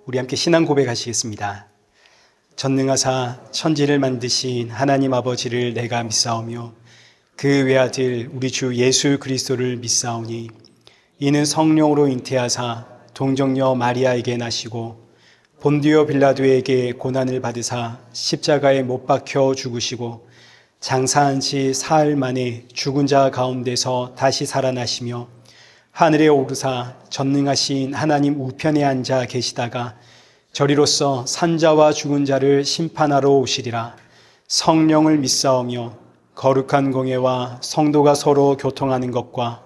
우리 함께 신앙 고백하시겠습니다. 전능하사 천지를 만드신 하나님 아버지를 내가 믿사오며 그 외아들 우리 주 예수 그리스도를 믿사오니 이는 성령으로 잉태하사 동정녀 마리아에게 나시고 본디오 빌라도에게 고난을 받으사 십자가에 못 박혀 죽으시고 장사한 지 사흘 만에 죽은 자 가운데서 다시 살아나시며 하늘에 오르사 전능하신 하나님 우편에 앉아 계시다가 저리로서 산자와 죽은 자를 심판하러 오시리라. 성령을 믿사오며 거룩한 공예와 성도가 서로 교통하는 것과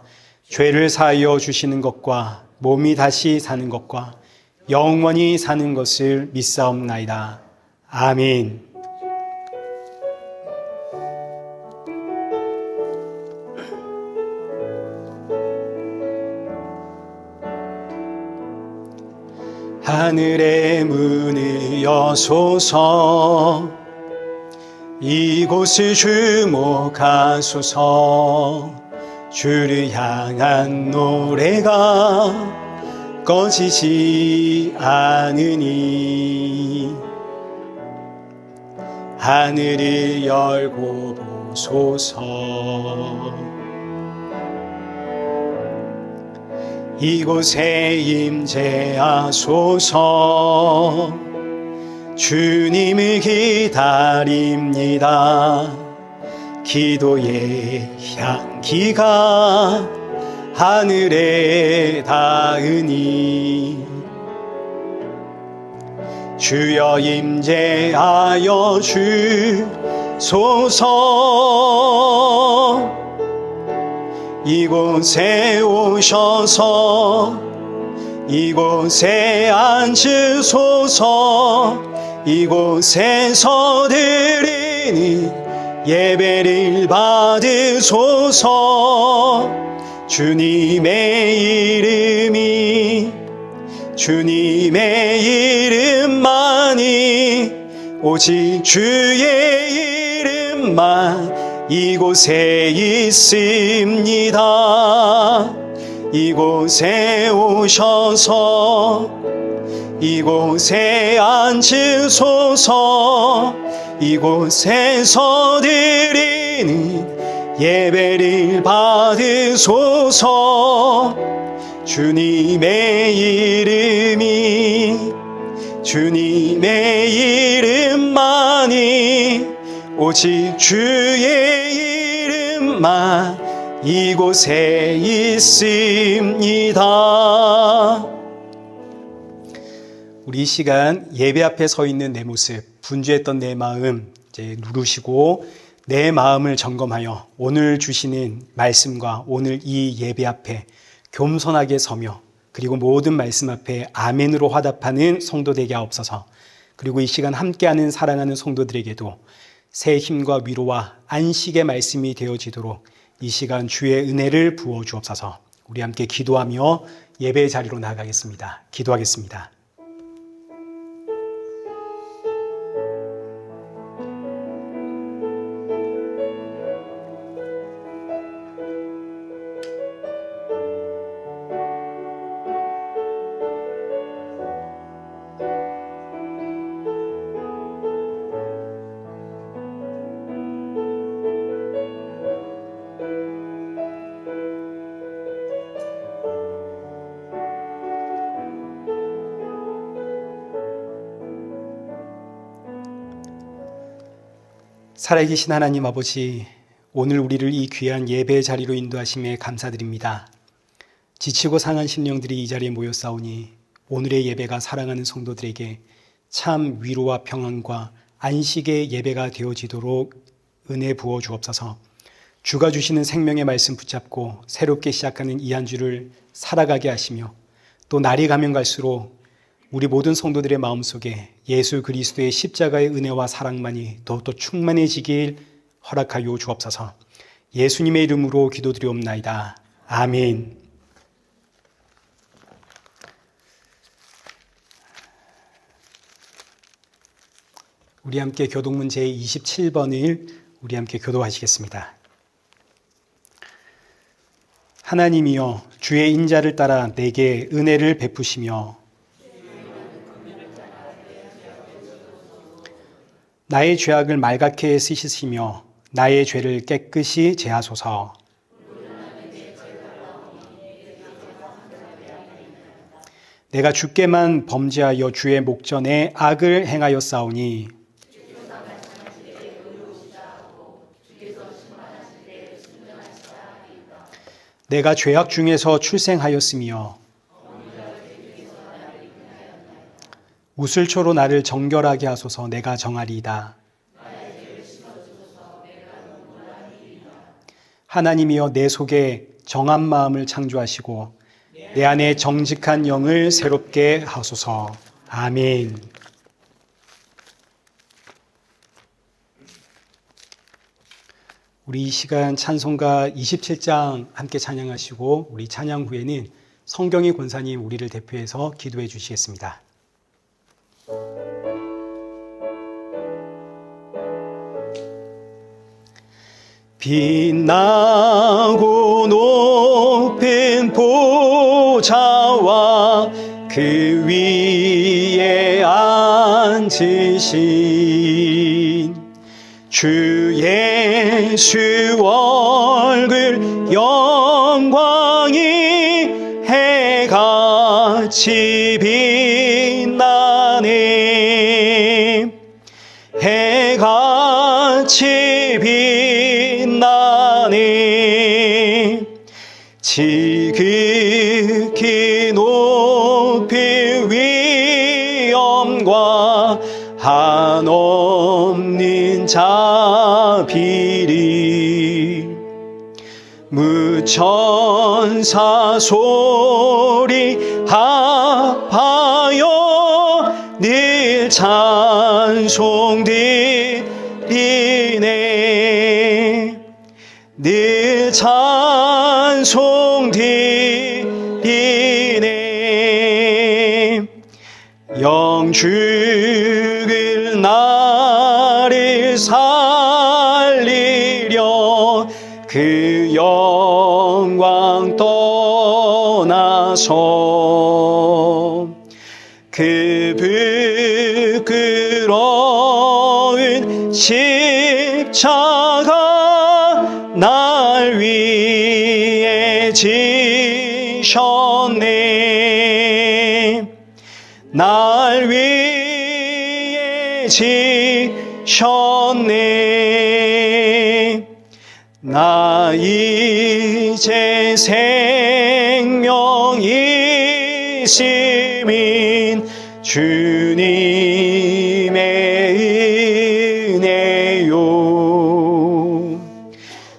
죄를 사하여 주시는 것과 몸이 다시 사는 것과 영원히 사는 것을 믿사옵나이다. 아멘. 하늘의 문을 여소서 이곳을 주목하소서 주를 향한 노래가 꺼지지 않으니 하늘을 열고 보소서 이곳에 임재하소서 주님을 기다립니다. 기도의 향기가 하늘에 닿으니 주여 임재하여 주소서 이곳에 오셔서 이곳에 앉으소서 이곳에서 드리는 예배를 받으소서 주님의 이름만이 오직 주의 이름만 이곳에 있습니다. 이곳에 오셔서 이곳에 앉으소서 이곳에서 드리는 예배를 받으소서 주님의 이름만이 오직 주의 이름만 이곳에 있습니다. 우리 이 시간 예배 앞에 서 있는 내 모습, 분주했던 내 마음 이제 누르시고 내 마음을 점검하여 오늘 주시는 말씀과 오늘 이 예배 앞에 겸손하게 서며 그리고 모든 말씀 앞에 아멘으로 화답하는 성도 되게 하옵소서. 그리고 이 시간 함께하는 사랑하는 성도들에게도 새 힘과 위로와 안식의 말씀이 되어지도록 이 시간 주의 은혜를 부어 주옵소서. 우리 함께 기도하며 예배 자리로 나아가겠습니다. 기도하겠습니다. 살아계신 하나님 아버지, 오늘 우리를 이 귀한 예배 자리로 인도하심에 감사드립니다. 지치고 상한 심령들이 이 자리에 모였사오니 오늘의 예배가 사랑하는 성도들에게 참 위로와 평안과 안식의 예배가 되어지도록 은혜 부어 주옵소서. 주가 주시는 생명의 말씀 붙잡고 새롭게 시작하는 이 한 주를 살아가게 하시며 또 날이 가면 갈수록 우리 모든 성도들의 마음속에 예수 그리스도의 십자가의 은혜와 사랑만이 더욱더 충만해지길 허락하여 주옵소서. 예수님의 이름으로 기도드리옵나이다. 아멘. 우리 함께 교독문 제27번을 우리 함께 교도하시겠습니다. 하나님이여, 주의 인자를 따라 내게 은혜를 베푸시며 나의 죄악을 말갛게 씻으시며 나의 죄를 깨끗이 제하소서. 내가 주께만 범죄하여 주의 목전에 악을 행하였사오니 내가 죄악 중에서 출생하였으며 우슬초로 나를 정결하게 하소서. 내가 정하리이다. 하나님이여 내 속에 정한 마음을 창조하시고 내 안에 정직한 영을 새롭게 하소서. 아멘. 우리 이 시간 찬송가 27장 함께 찬양하시고 우리 찬양 후에는 성경희 권사님 우리를 대표해서 기도해 주시겠습니다. 빛나고 높은 보좌와 그 위에 앉으신 주 예수 얼굴 영광이 해같이 빛나네. 해같이 빛나네. 지극히 높은 위엄과 한없는 자비리 무천사 소리 합하여 늘 찬송드리네. 늘 찬송드리네. 영죽을 나를 살리려 그 영광 떠나서 그 부끄러운 십자가 날 위해 지셨네. 날 위해 지셨네. 나 이제 생명 있음인 주님의 은혜요.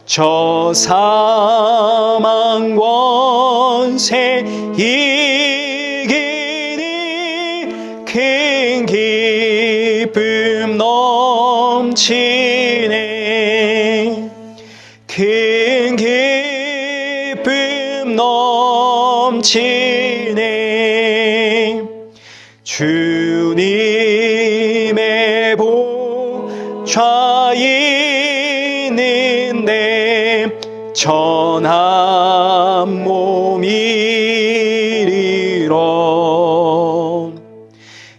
저 사망 권세 이기니 큰 기쁨 넘치네. 큰 기쁨 넘치네. 주님의 보좌 있는데 전한 몸이리러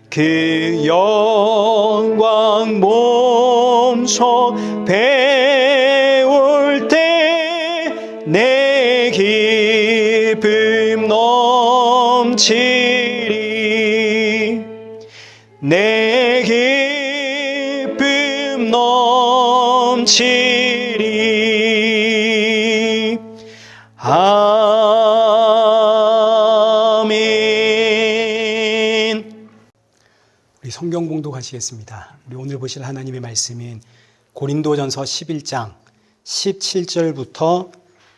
그 영광 몸소 배울 때 내 기쁨 넘치리. 내 기쁨 넘치리. 아멘. 우리 성경 봉독하시겠습니다. 우리 오늘 보실 하나님의 말씀은 고린도전서 11장 17절부터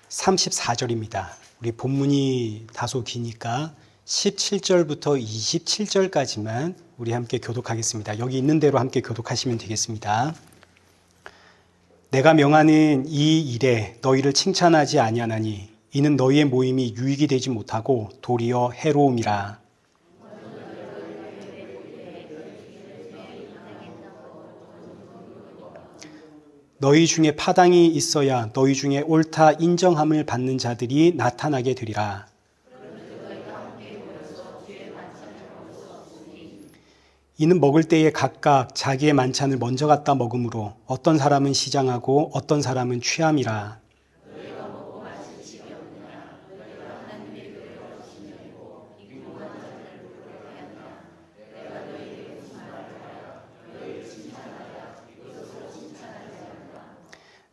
34절입니다. 우리 본문이 다소 기니까 17절부터 27절까지만 우리 함께 교독하겠습니다. 여기 있는 대로 함께 교독하시면 되겠습니다. 내가 명하는 이 일에 너희를 칭찬하지 아니하나니 이는 너희의 모임이 유익이 되지 못하고 도리어 해로움이라. 너희 중에 파당이 있어야 너희 중에 옳다 인정함을 받는 자들이 나타나게 되리라. 이는 먹을 때에 각각 자기의 만찬을 먼저 갖다 먹음으로 어떤 사람은 시장하고 어떤 사람은 취함이라.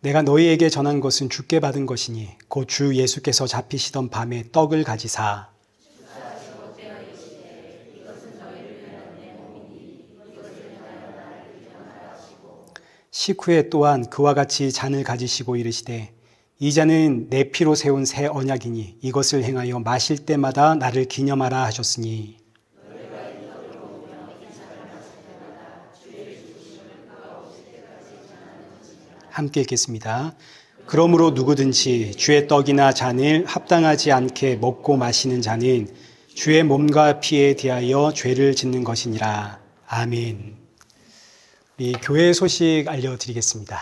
내가 너희에게 전한 것은 주께 받은 것이니 곧 주 예수께서 잡히시던 밤에 떡을 가지사 식후에 또한 그와 같이 잔을 가지시고 이르시되 이 잔은 내 피로 세운 새 언약이니 이것을 행하여 마실 때마다 나를 기념하라 하셨으니. 함께 읽겠습니다. 그러므로 누구든지 주의 떡이나 잔을 합당하지 않게 먹고 마시는 자는 주의 몸과 피에 대하여 죄를 짓는 것이니라. 아멘. 우리 교회 소식 알려드리겠습니다.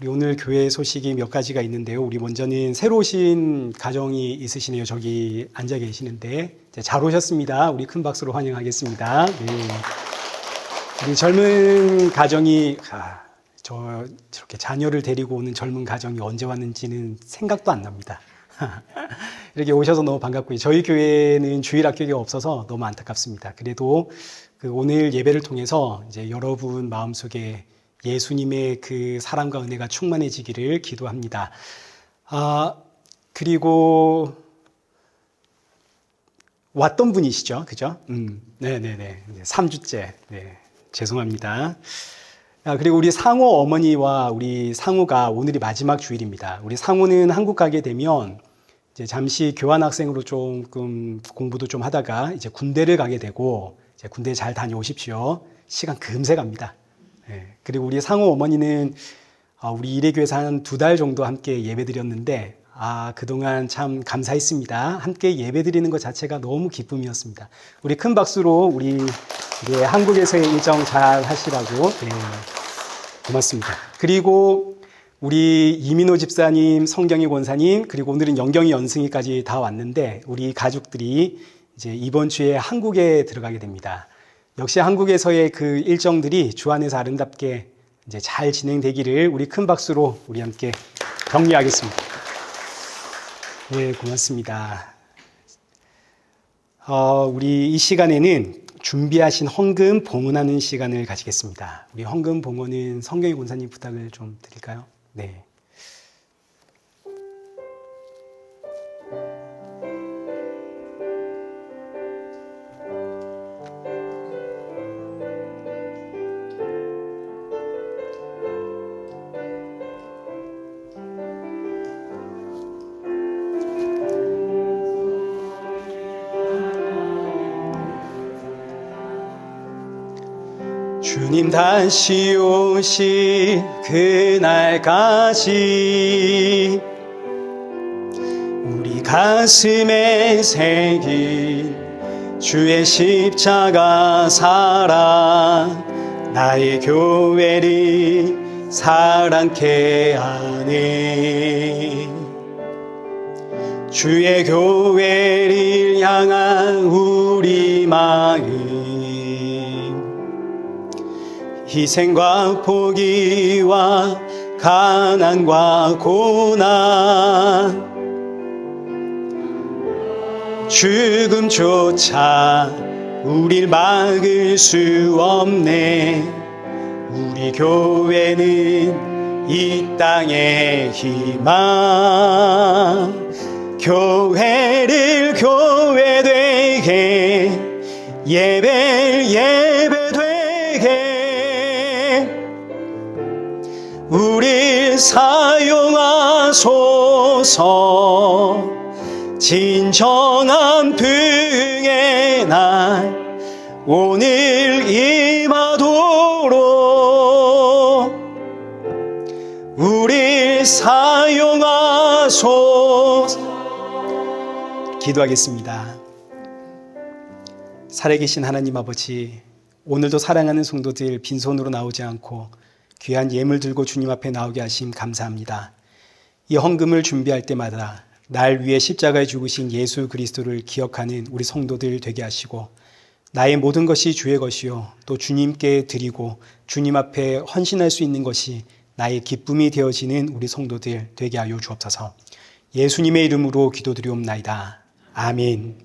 우리 오늘 교회 소식이 몇 가지가 있는데요. 우리 먼저는 새로 오신 가정이 있으시네요. 저기 앉아 계시는데 잘 오셨습니다. 우리 큰 박수로 환영하겠습니다. 네. 우리 젊은 가정이 저렇게 자녀를 데리고 오는 젊은 가정이 언제 왔는지는 생각도 안 납니다. 이렇게 오셔서 너무 반갑고요. 저희 교회는 주일학교가 없어서 너무 안타깝습니다. 그래도 오늘 예배를 통해서 이제 여러분 마음속에 예수님의 그 사랑과 은혜가 충만해지기를 기도합니다. 그리고 왔던 분이시죠, 그죠? 네네네. 3주째. 네, 죄송합니다. 그리고 우리 상호 어머니와 우리 상호가 오늘이 마지막 주일입니다. 우리 상호는 한국 가게 되면 이제 잠시 교환학생으로 조금 공부도 좀 하다가 이제 군대를 가게 되고 이제 군대 잘 다녀오십시오. 시간 금세 갑니다. 네. 그리고 우리 상호 어머니는 우리 이래교회에서 한 2달 정도 함께 예배드렸는데 그동안 참 감사했습니다. 함께 예배드리는 것 자체가 너무 기쁨이었습니다. 우리 큰 박수로 우리 한국에서의 일정 잘 하시라고. 네. 고맙습니다. 그리고 우리 이민호 집사님, 성경희 권사님, 그리고 오늘은 영경이 연승이까지 다 왔는데 우리 가족들이 이제 이번 주에 한국에 들어가게 됩니다. 역시 한국에서의 그 일정들이 주 안에서 아름답게 이제 잘 진행되기를 우리 큰 박수로 우리 함께 격려하겠습니다. 네, 고맙습니다. 우리 이 시간에는 준비하신 헌금 봉헌하는 시간을 가지겠습니다. 우리 헌금 봉헌은 성경희 권사님 부탁을 좀 드릴까요? 네. 주님 다시 오실 그날까지 우리 가슴에 새긴 주의 십자가 사랑 나의 교회를 사랑케 하네. 주의 교회를 향한 우리 마음 희생과 포기와 가난과 고난 죽음조차 우릴 막을 수 없네. 우리 교회는 이 땅의 희망 교회를 교회되게 예배되게 우리 사용하소서. 진정한 부흥의 날 오늘 임하도록 우리 사용하소서. 기도하겠습니다. 살아계신 하나님 아버지, 오늘도 사랑하는 성도들 빈손으로 나오지 않고 귀한 예물 들고 주님 앞에 나오게 하심 감사합니다. 이 헌금을 준비할 때마다 날 위해 십자가에 죽으신 예수 그리스도를 기억하는 우리 성도들 되게 하시고 나의 모든 것이 주의 것이요 또 주님께 드리고 주님 앞에 헌신할 수 있는 것이 나의 기쁨이 되어지는 우리 성도들 되게 하여 주옵소서. 예수님의 이름으로 기도드리옵나이다. 아멘.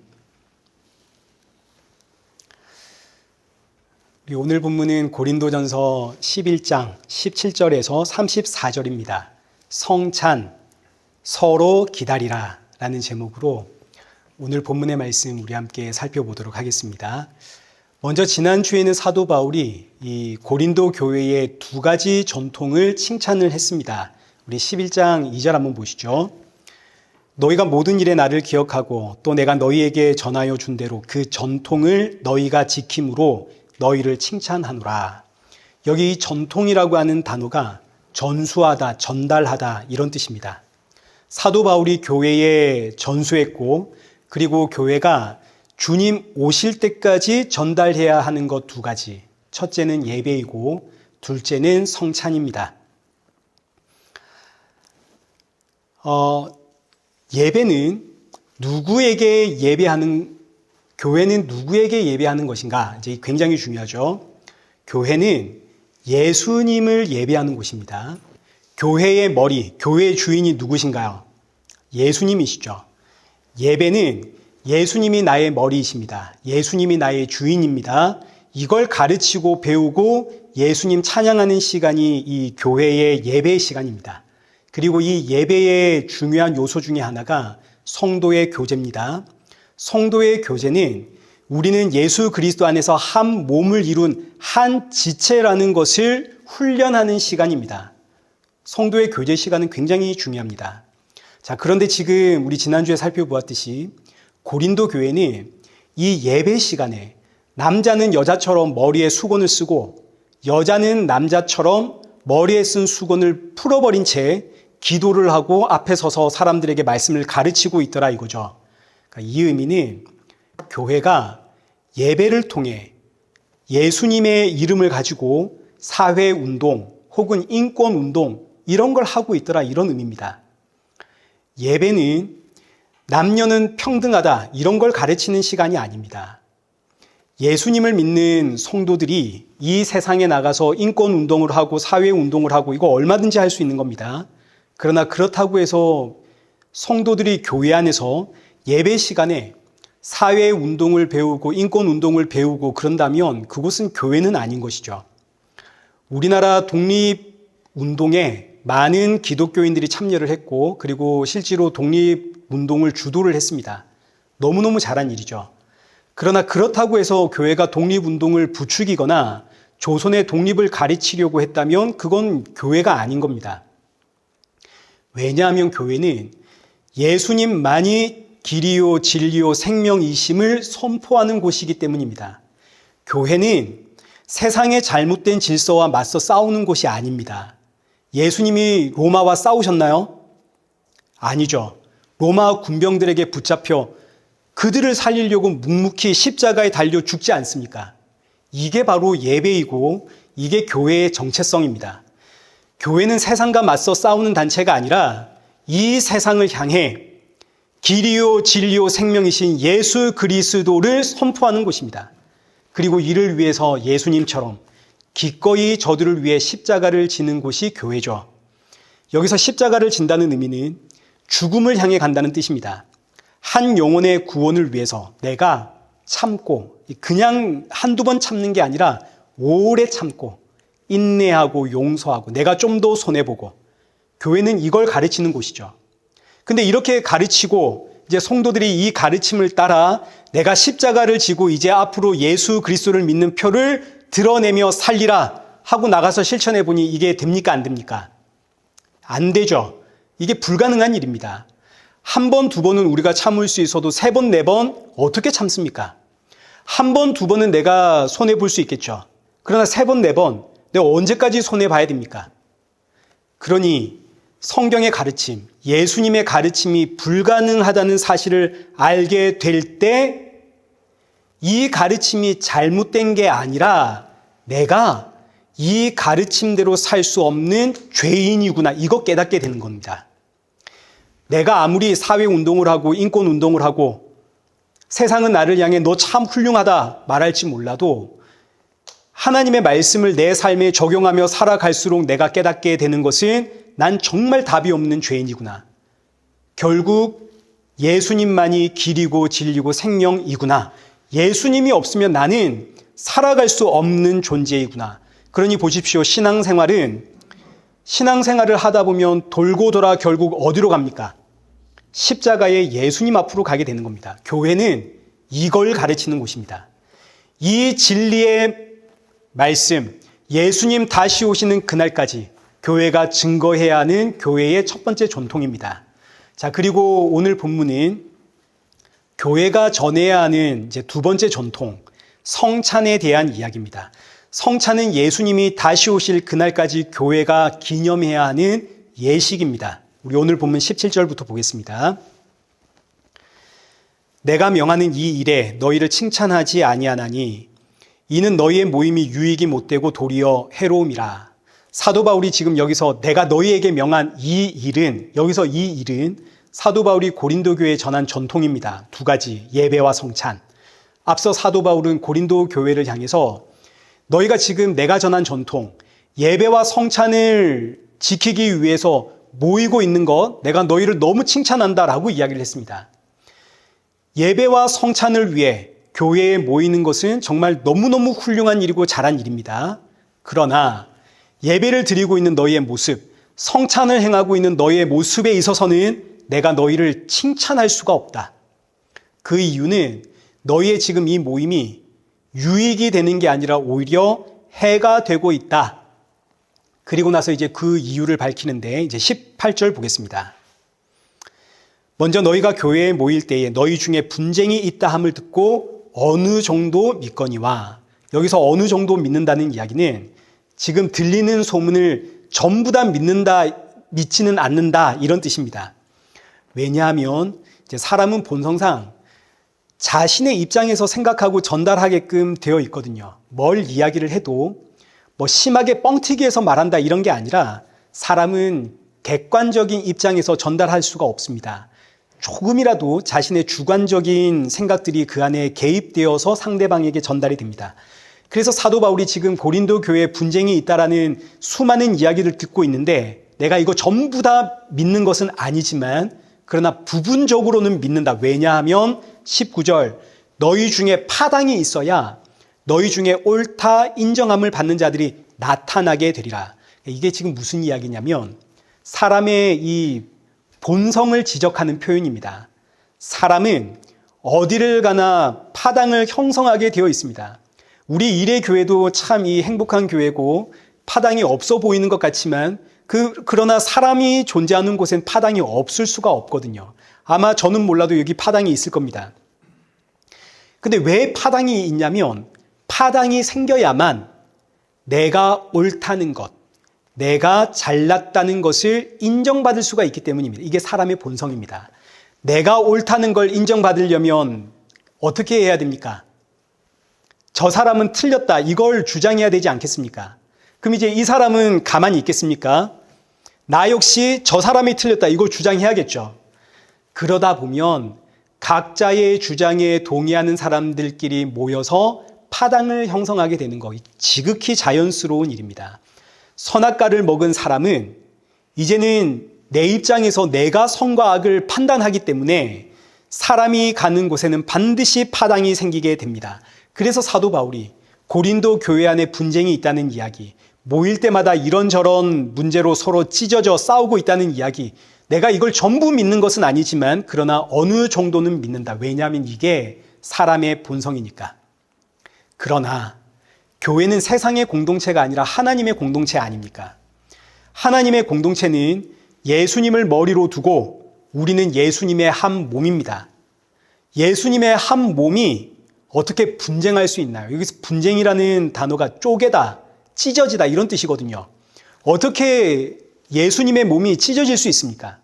우리 오늘 본문은 고린도전서 11장 17절에서 34절입니다. 성찬, 서로 기다리라 라는 제목으로 오늘 본문의 말씀 우리 함께 살펴보도록 하겠습니다. 먼저 지난주에는 사도 바울이 이 고린도 교회의 두 가지 전통을 칭찬을 했습니다. 우리 11장 2절 한번 보시죠. 너희가 모든 일에 나를 기억하고 또 내가 너희에게 전하여 준 대로 그 전통을 너희가 지킴으로 너희를 칭찬하노라. 여기 이 전통이라고 하는 단어가 전수하다, 전달하다 이런 뜻입니다. 사도 바울이 교회에 전수했고 그리고 교회가 주님 오실 때까지 전달해야 하는 것 두 가지. 첫째는 예배이고 둘째는 성찬입니다. 예배는 누구에게 예배하는, 교회는 누구에게 예배하는 것인가? 이제 굉장히 중요하죠. 교회는 예수님을 예배하는 곳입니다. 교회의 머리, 교회의 주인이 누구신가요? 예수님이시죠. 예배는 예수님이 나의 머리이십니다. 예수님이 나의 주인입니다. 이걸 가르치고 배우고 예수님 찬양하는 시간이 이 교회의 예배의 시간입니다. 그리고 이 예배의 중요한 요소 중에 하나가 성도의 교제입니다. 성도의 교제는 우리는 예수 그리스도 안에서 한 몸을 이룬 한 지체라는 것을 훈련하는 시간입니다. 성도의 교제 시간은 굉장히 중요합니다. 자, 그런데 지금 우리 지난주에 살펴보았듯이 고린도 교회는 이 예배 시간에 남자는 여자처럼 머리에 수건을 쓰고 여자는 남자처럼 머리에 쓴 수건을 풀어버린 채 기도를 하고 앞에 서서 사람들에게 말씀을 가르치고 있더라 이거죠. 그러니까 이 의미는 교회가 예배를 통해 예수님의 이름을 가지고 사회운동 혹은 인권운동 이런 걸 하고 있더라 이런 의미입니다. 예배는 남녀는 평등하다 이런 걸 가르치는 시간이 아닙니다. 예수님을 믿는 성도들이 이 세상에 나가서 인권운동을 하고 사회운동을 하고 이거 얼마든지 할 수 있는 겁니다. 그러나 그렇다고 해서 성도들이 교회 안에서 예배 시간에 사회운동을 배우고 인권운동을 배우고 그런다면 그곳은 교회는 아닌 것이죠. 우리나라 독립운동에 많은 기독교인들이 참여를 했고 그리고 실제로 독립운동을 주도를 했습니다. 너무너무 잘한 일이죠. 그러나 그렇다고 해서 교회가 독립운동을 부추기거나 조선의 독립을 가르치려고 했다면 그건 교회가 아닌 겁니다. 왜냐하면 교회는 예수님만이 길이요 진리요 생명이심을 선포하는 곳이기 때문입니다. 교회는 세상의 잘못된 질서와 맞서 싸우는 곳이 아닙니다. 예수님이 로마와 싸우셨나요? 아니죠. 로마 군병들에게 붙잡혀 그들을 살리려고 묵묵히 십자가에 달려 죽지 않습니까? 이게 바로 예배이고 이게 교회의 정체성입니다. 교회는 세상과 맞서 싸우는 단체가 아니라 이 세상을 향해 길이요 진리요 생명이신 예수 그리스도를 선포하는 곳입니다. 그리고 이를 위해서 예수님처럼 기꺼이 저들을 위해 십자가를 지는 곳이 교회죠. 여기서 십자가를 진다는 의미는 죽음을 향해 간다는 뜻입니다. 한 영혼의 구원을 위해서 내가 참고 그냥 한두 번 참는 게 아니라 오래 참고 인내하고 용서하고 내가 좀 더 손해보고 교회는 이걸 가르치는 곳이죠. 근데 이렇게 가르치고 이제 성도들이 이 가르침을 따라 내가 십자가를 지고 이제 앞으로 예수 그리스도를 믿는 표를 드러내며 살리라 하고 나가서 실천해 보니 이게 됩니까 안 됩니까? 안 되죠. 이게 불가능한 일입니다. 한 번, 두 번은 우리가 참을 수 있어도 세 번, 네 번 어떻게 참습니까? 한 번, 두 번은 내가 손해볼 수 있겠죠. 그러나 세 번, 네 번 내가 언제까지 손해봐야 됩니까? 그러니 성경의 가르침, 예수님의 가르침이 불가능하다는 사실을 알게 될 때 이 가르침이 잘못된 게 아니라 내가 이 가르침대로 살 수 없는 죄인이구나 이거 깨닫게 되는 겁니다. 내가 아무리 사회운동을 하고 인권운동을 하고 세상은 나를 향해 너 참 훌륭하다 말할지 몰라도 하나님의 말씀을 내 삶에 적용하며 살아갈수록 내가 깨닫게 되는 것은 난 정말 답이 없는 죄인이구나. 결국 예수님만이 길이고 진리고 생명이구나. 예수님이 없으면 나는 살아갈 수 없는 존재이구나. 그러니 보십시오. 신앙생활을 하다 보면 돌고 돌아 결국 어디로 갑니까? 십자가의 예수님 앞으로 가게 되는 겁니다. 교회는 이걸 가르치는 곳입니다. 이 진리의 말씀, 예수님 다시 오시는 그날까지 교회가 증거해야 하는 교회의 첫 번째 전통입니다. 자, 그리고 오늘 본문은 교회가 전해야 하는 이제 두 번째 전통, 성찬에 대한 이야기입니다. 성찬은 예수님이 다시 오실 그날까지 교회가 기념해야 하는 예식입니다. 우리 오늘 본문 17절부터 보겠습니다. 내가 명하는 이 일에 너희를 칭찬하지 아니하나니 이는 너희의 모임이 유익이 못되고 도리어 해로움이라. 사도 바울이 지금 여기서 내가 너희에게 명한 이 일은, 여기서 이 일은 사도 바울이 고린도 교회에 전한 전통입니다. 두 가지, 예배와 성찬. 앞서 사도 바울은 고린도 교회를 향해서 너희가 지금 내가 전한 전통, 예배와 성찬을 지키기 위해서 모이고 있는 것, 내가 너희를 너무 칭찬한다라고 이야기를 했습니다. 예배와 성찬을 위해 교회에 모이는 것은 정말 너무너무 훌륭한 일이고 잘한 일입니다. 그러나 예배를 드리고 있는 너희의 모습, 성찬을 행하고 있는 너희의 모습에 있어서는 내가 너희를 칭찬할 수가 없다. 그 이유는 너희의 지금 이 모임이 유익이 되는 게 아니라 오히려 해가 되고 있다. 그리고 나서 이제 그 이유를 밝히는데 이제 18절 보겠습니다. 먼저 너희가 교회에 모일 때에 너희 중에 분쟁이 있다 함을 듣고 어느 정도 믿거니와, 여기서 어느 정도 믿는다는 이야기는 지금 들리는 소문을 전부 다 믿지는 않는다 이런 뜻입니다. 왜냐하면 이제 사람은 본성상 자신의 입장에서 생각하고 전달하게끔 되어 있거든요. 뭘 이야기를 해도 뭐 심하게 뻥튀기해서 말한다 이런 게 아니라 사람은 객관적인 입장에서 전달할 수가 없습니다. 조금이라도 자신의 주관적인 생각들이 그 안에 개입되어서 상대방에게 전달이 됩니다. 그래서 사도 바울이 지금 고린도 교회에 분쟁이 있다라는 수많은 이야기를 듣고 있는데 내가 이거 전부 다 믿는 것은 아니지만 그러나 부분적으로는 믿는다. 왜냐하면 19절 너희 중에 파당이 있어야 너희 중에 옳다 인정함을 받는 자들이 나타나게 되리라. 이게 지금 무슨 이야기냐면 사람의 이 본성을 지적하는 표현입니다. 사람은 어디를 가나 파당을 형성하게 되어 있습니다. 우리 일의 교회도 참 이 행복한 교회고 파당이 없어 보이는 것 같지만 그러나 사람이 존재하는 곳엔 파당이 없을 수가 없거든요. 아마 저는 몰라도 여기 파당이 있을 겁니다. 근데 왜 파당이 있냐면 파당이 생겨야만 내가 옳다는 것, 내가 잘났다는 것을 인정받을 수가 있기 때문입니다. 이게 사람의 본성입니다. 내가 옳다는 걸 인정받으려면 어떻게 해야 됩니까? 저 사람은 틀렸다. 이걸 주장해야 되지 않겠습니까? 그럼 이제 이 사람은 가만히 있겠습니까? 나 역시 저 사람이 틀렸다. 이걸 주장해야겠죠. 그러다 보면 각자의 주장에 동의하는 사람들끼리 모여서 파당을 형성하게 되는 거, 지극히 자연스러운 일입니다. 선악과를 먹은 사람은 이제는 내 입장에서 내가 선과 악을 판단하기 때문에 사람이 가는 곳에는 반드시 파당이 생기게 됩니다. 그래서 사도 바울이 고린도 교회 안에 분쟁이 있다는 이야기, 모일 때마다 이런저런 문제로 서로 찢어져 싸우고 있다는 이야기, 내가 이걸 전부 믿는 것은 아니지만 그러나 어느 정도는 믿는다. 왜냐하면 이게 사람의 본성이니까. 그러나 교회는 세상의 공동체가 아니라 하나님의 공동체 아닙니까? 하나님의 공동체는 예수님을 머리로 두고 우리는 예수님의 한 몸입니다. 예수님의 한 몸이 어떻게 분쟁할 수 있나요? 여기서 분쟁이라는 단어가 쪼개다, 찢어지다 이런 뜻이거든요. 어떻게 예수님의 몸이 찢어질 수 있습니까?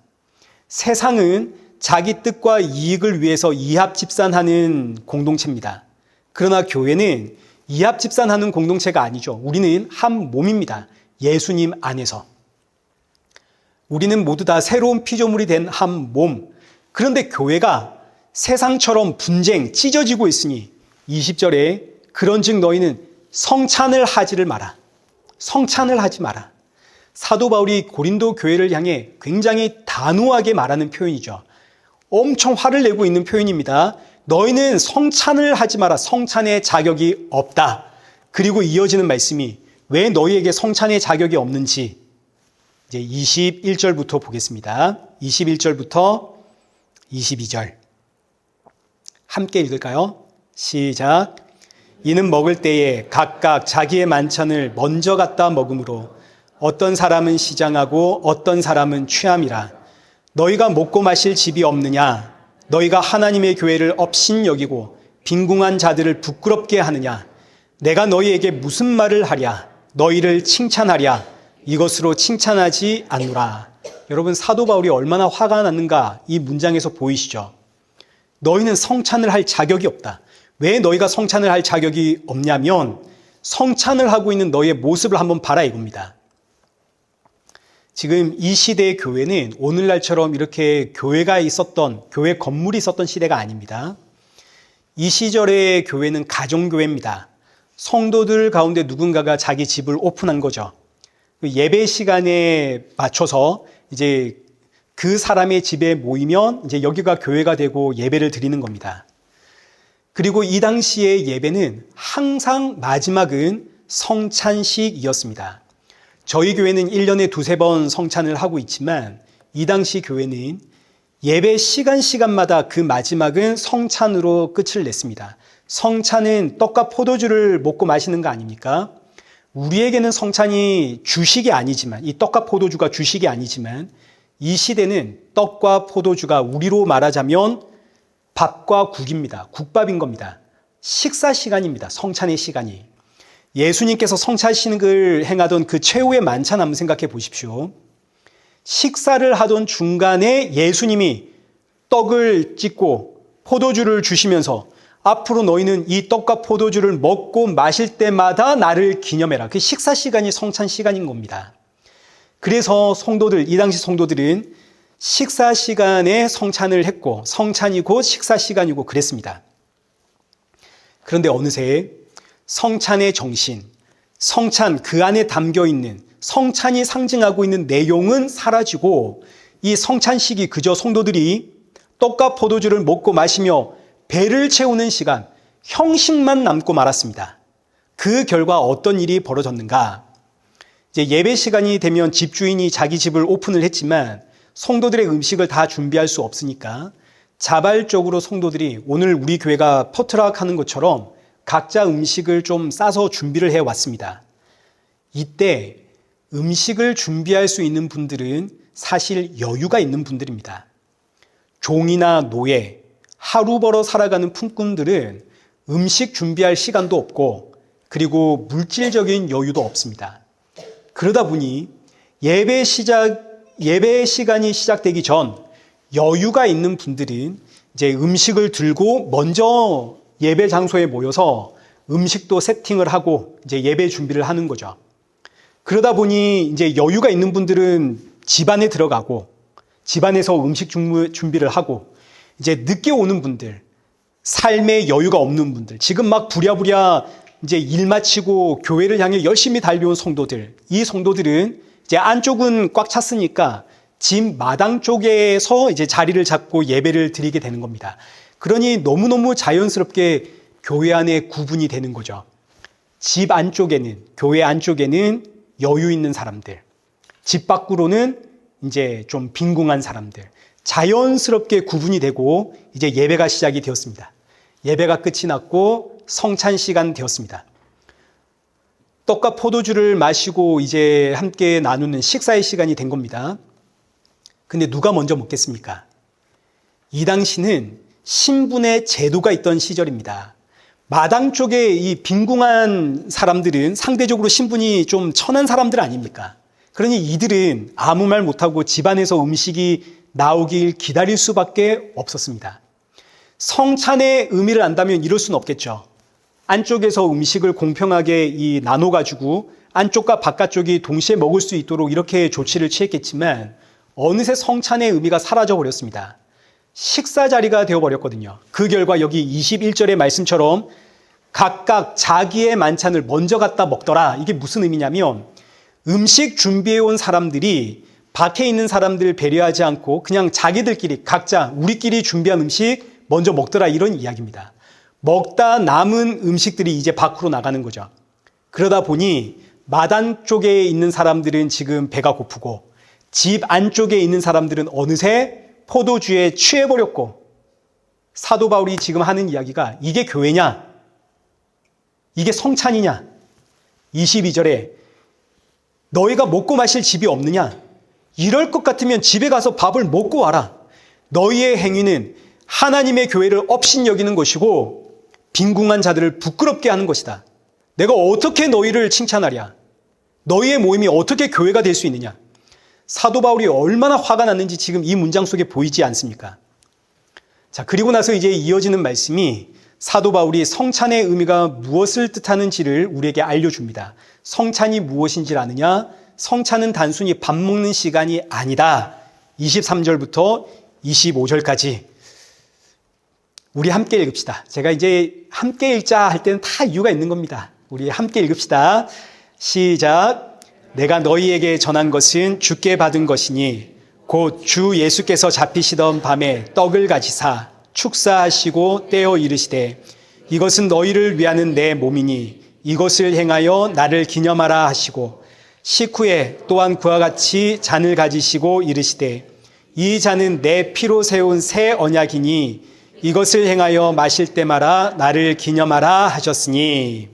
세상은 자기 뜻과 이익을 위해서 이합집산하는 공동체입니다. 그러나 교회는 이합집산하는 공동체가 아니죠. 우리는 한 몸입니다. 예수님 안에서. 우리는 모두 다 새로운 피조물이 된 한 몸. 그런데 교회가 세상처럼 분쟁, 찢어지고 있으니 20절에 그런즉 너희는 성찬을 하지를 마라. 성찬을 하지 마라. 사도 바울이 고린도 교회를 향해 굉장히 단호하게 말하는 표현이죠. 엄청 화를 내고 있는 표현입니다. 너희는 성찬을 하지 마라. 성찬의 자격이 없다. 그리고 이어지는 말씀이 왜 너희에게 성찬의 자격이 없는지 이제 21절부터 보겠습니다. 21절부터 22절 함께 읽을까요? 시작. 이는 먹을 때에 각각 자기의 만찬을 먼저 갖다 먹으므로 어떤 사람은 시장하고 어떤 사람은 취함이라. 너희가 먹고 마실 집이 없느냐? 너희가 하나님의 교회를 업신 여기고 빈궁한 자들을 부끄럽게 하느냐? 내가 너희에게 무슨 말을 하랴? 너희를 칭찬하랴? 이것으로 칭찬하지 않노라. 여러분, 사도 바울이 얼마나 화가 났는가 이 문장에서 보이시죠? 너희는 성찬을 할 자격이 없다. 왜 너희가 성찬을 할 자격이 없냐면 성찬을 하고 있는 너희의 모습을 한번 봐라 이겁니다. 지금 이 시대의 교회는 오늘날처럼 이렇게 교회가 있었던, 교회 건물이 있었던 시대가 아닙니다. 이 시절의 교회는 가정교회입니다. 성도들 가운데 누군가가 자기 집을 오픈한 거죠. 예배 시간에 맞춰서 이제 그 사람의 집에 모이면 이제 여기가 교회가 되고 예배를 드리는 겁니다. 그리고 이 당시의 예배는 항상 마지막은 성찬식이었습니다. 저희 교회는 1년에 두세 번 성찬을 하고 있지만 이 당시 교회는 예배 시간마다 그 마지막은 성찬으로 끝을 냈습니다. 성찬은 떡과 포도주를 먹고 마시는 거 아닙니까? 우리에게는 성찬이 주식이 아니지만, 이 떡과 포도주가 주식이 아니지만 이 시대는 떡과 포도주가 우리로 말하자면 밥과 국입니다. 국밥인 겁니다. 식사 시간입니다. 성찬의 시간이. 예수님께서 성찬식을 행하던 그 최후의 만찬 한번 생각해 보십시오. 식사를 하던 중간에 예수님이 떡을 찢고 포도주를 주시면서 앞으로 너희는 이 떡과 포도주를 먹고 마실 때마다 나를 기념해라. 그 식사 시간이 성찬 시간인 겁니다. 그래서 성도들, 이 당시 성도들은 식사 시간에 성찬을 했고 성찬이 곧 식사 시간이고 그랬습니다. 그런데 어느새 성찬의 정신, 성찬 그 안에 담겨 있는 성찬이 상징하고 있는 내용은 사라지고 이 성찬식이 그저 성도들이 떡과 포도주를 먹고 마시며 배를 채우는 시간, 형식만 남고 말았습니다. 그 결과 어떤 일이 벌어졌는가? 이제 예배 시간이 되면 집주인이 자기 집을 오픈을 했지만 성도들의 음식을 다 준비할 수 없으니까 자발적으로 성도들이 오늘 우리 교회가 포트락 하는 것처럼 각자 음식을 좀 싸서 준비를 해왔습니다. 이때 음식을 준비할 수 있는 분들은 사실 여유가 있는 분들입니다. 종이나 노예, 하루 벌어 살아가는 품꾼들은 음식 준비할 시간도 없고 그리고 물질적인 여유도 없습니다. 그러다 보니 예배 시간이 시작되기 전 여유가 있는 분들은 이제 음식을 들고 먼저 예배 장소에 모여서 음식도 세팅을 하고 이제 예배 준비를 하는 거죠. 그러다 보니 이제 여유가 있는 분들은 집안에 들어가고 집안에서 음식 준비를 하고 이제 늦게 오는 분들, 삶에 여유가 없는 분들, 지금 막 부랴부랴 이제 일 마치고 교회를 향해 열심히 달려온 성도들, 이 성도들은 이제 안쪽은 꽉 찼으니까 집 마당 쪽에서 이제 자리를 잡고 예배를 드리게 되는 겁니다. 그러니 너무너무 자연스럽게 교회 안에 구분이 되는 거죠. 집 안쪽에는, 교회 안쪽에는 여유 있는 사람들, 집 밖으로는 이제 좀 빈궁한 사람들, 자연스럽게 구분이 되고 이제 예배가 시작이 되었습니다. 예배가 끝이 났고 성찬 시간 되었습니다. 떡과 포도주를 마시고 이제 함께 나누는 식사의 시간이 된 겁니다. 근데 누가 먼저 먹겠습니까? 이 당시는 신분의 제도가 있던 시절입니다. 마당 쪽에 이 빈궁한 사람들은 상대적으로 신분이 좀 천한 사람들 아닙니까? 그러니 이들은 아무 말 못하고 집안에서 음식이 나오길 기다릴 수밖에 없었습니다. 성찬의 의미를 안다면 이럴 수는 없겠죠. 안쪽에서 음식을 공평하게 나눠가지고 안쪽과 바깥쪽이 동시에 먹을 수 있도록 이렇게 조치를 취했겠지만 어느새 성찬의 의미가 사라져 버렸습니다. 식사 자리가 되어버렸거든요. 그 결과 여기 21절의 말씀처럼 각각 자기의 만찬을 먼저 갖다 먹더라. 이게 무슨 의미냐면 음식 준비해온 사람들이 밖에 있는 사람들 배려하지 않고 그냥 자기들끼리 각자 우리끼리 준비한 음식 먼저 먹더라, 이런 이야기입니다. 먹다 남은 음식들이 이제 밖으로 나가는 거죠. 그러다 보니 마당 쪽에 있는 사람들은 지금 배가 고프고 집 안쪽에 있는 사람들은 어느새 포도주에 취해버렸고, 사도 바울이 지금 하는 이야기가 이게 교회냐? 이게 성찬이냐? 22절에 너희가 먹고 마실 집이 없느냐? 이럴 것 같으면 집에 가서 밥을 먹고 와라. 너희의 행위는 하나님의 교회를 업신여기는 것이고 빈궁한 자들을 부끄럽게 하는 것이다. 내가 어떻게 너희를 칭찬하랴? 너희의 모임이 어떻게 교회가 될 수 있느냐? 사도 바울이 얼마나 화가 났는지 지금 이 문장 속에 보이지 않습니까? 자, 그리고 나서 이제 이어지는 말씀이 사도 바울이 성찬의 의미가 무엇을 뜻하는지를 우리에게 알려줍니다. 성찬이 무엇인지를 아느냐? 성찬은 단순히 밥 먹는 시간이 아니다. 23절부터 25절까지 우리 함께 읽읍시다. 제가 이제 함께 읽자 할 때는 다 이유가 있는 겁니다. 우리 함께 읽읍시다. 시작. 내가 너희에게 전한 것은 주께 받은 것이니 곧 주 예수께서 잡히시던 밤에 떡을 가지사 축사하시고 떼어 이르시되 이것은 너희를 위하는 내 몸이니 이것을 행하여 나를 기념하라 하시고 식후에 또한 그와 같이 잔을 가지시고 이르시되 이 잔은 내 피로 세운 새 언약이니 이것을 행하여 마실 때마다 나를 기념하라 하셨으니,